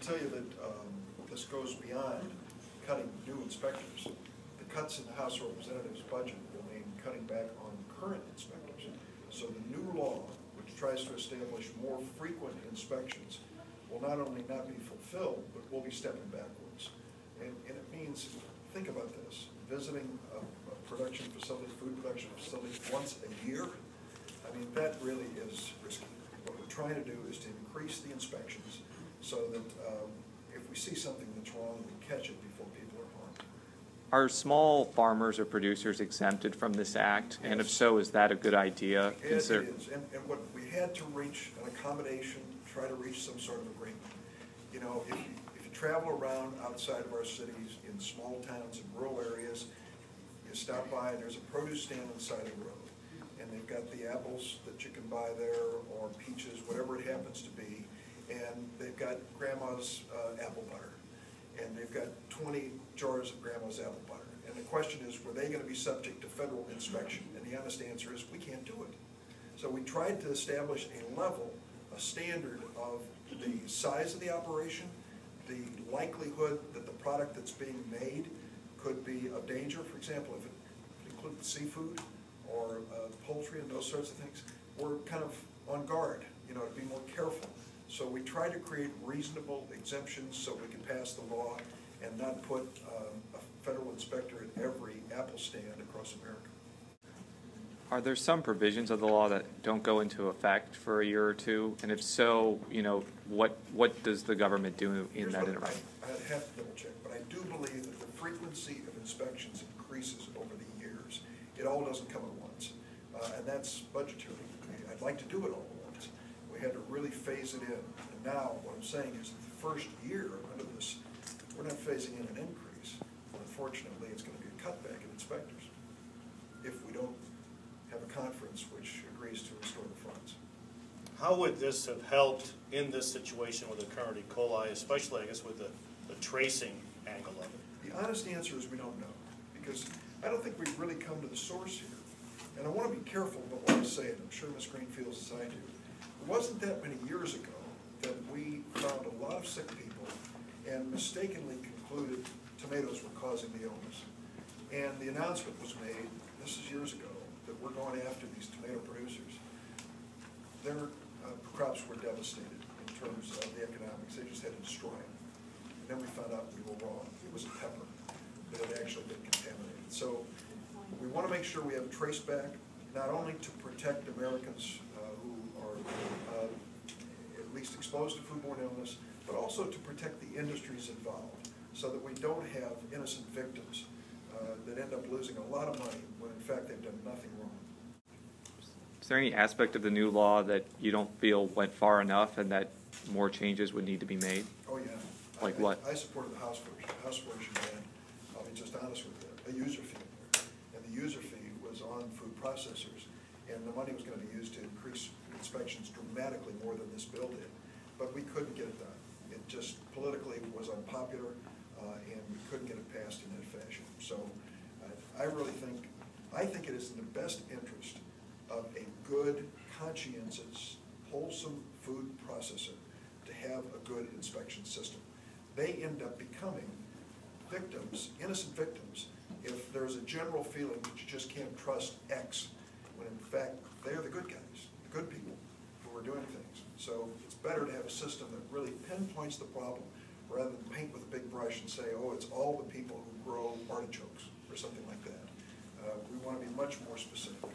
tell you that this goes beyond cutting new inspectors. The cuts in the House of Representatives budget will mean cutting back on current inspectors. So the new law, which tries to establish more frequent inspections, will not only not be fulfilled, but will be stepping backwards. And it means, think about this, visiting a production facility, food production facility once a year, I mean, that really is risky. What we're trying to do is to increase the inspections so that if we see something that's wrong, we catch it before people are harmed. Are small farmers or producers exempted from this act? Yes. And if so, is that a good idea? It is. And what we had to reach an accommodation, try to reach some sort of agreement. You know, if you travel around outside of our cities, in small towns and rural areas, you stop by and there's a produce stand on the side of the road. And they've got the apples that you can buy there, or peaches, whatever it happens to be. And they've got grandma's apple butter. And they've got 20 jars of grandma's apple butter. And the question is, were they going to be subject to federal inspection? And the honest answer is, we can't do it. So we tried to establish a level, a standard of the size of the operation, the likelihood that the product that's being made could be of danger. For example, if it includes seafood or poultry and those sorts of things, we're kind of on guard, you know, to be more careful. So we try to create reasonable exemptions so we can pass the law and not put a federal inspector at every apple stand across America. Are there some provisions of the law that don't go into effect for a year or two? And if so, you know, what does the government do in that interim? I have to double check, but I do believe that the frequency of inspections increases over the years. It all doesn't come at once, and that's budgetary. I'd like to do it all at once. We had to really phase it in. And now what I'm saying is that the first year under this, we're not phasing in an increase. Unfortunately, it's going to be a cutback in inspectors if we don't have a conference which agrees to restore the funds. How would this have helped in this situation with the current E. coli, especially, I guess, with the tracing angle of it? The honest answer is we don't know, because I don't think we've really come to the source here. And I want to be careful about what I say, and I'm sure Ms. Green feels as I do. It wasn't that many years ago that we found a lot of sick people and mistakenly concluded tomatoes were causing the illness. And the announcement was made, this is years ago, that we're going after these tomato producers. Their crops were devastated in terms of the economics. They just had to destroy them. And then we found out we were wrong. It was a pepper that had actually been contaminated. So we want to make sure we have a trace back, not only to protect Americans who are at least exposed to foodborne illness, but also to protect the industries involved so that we don't have innocent victims that end up losing a lot of money when in fact they've done nothing wrong. Is there any aspect of the new law that you don't feel went far enough and that more changes would need to be made? Oh yeah. Like what? I supported the House version. The House version had, I'll be just honest with you, a user fee in there. And the user fee was on food processors, and the money was going to be used to increase inspections dramatically more than this bill did. But we couldn't get it done. It just politically was unpopular, and we couldn't get it passed in that fashion. So I really think, it is in the best interest of a good, conscientious, wholesome food processor to have a good inspection system. They end up becoming victims, innocent victims, if there's a general feeling that you just can't trust X, when in fact they're the good guys, the good people who are doing things. So it's better to have a system that really pinpoints the problem rather than paint with a big brush and say, oh, it's all the people who grow artichokes or something like that. We want to be much more specific.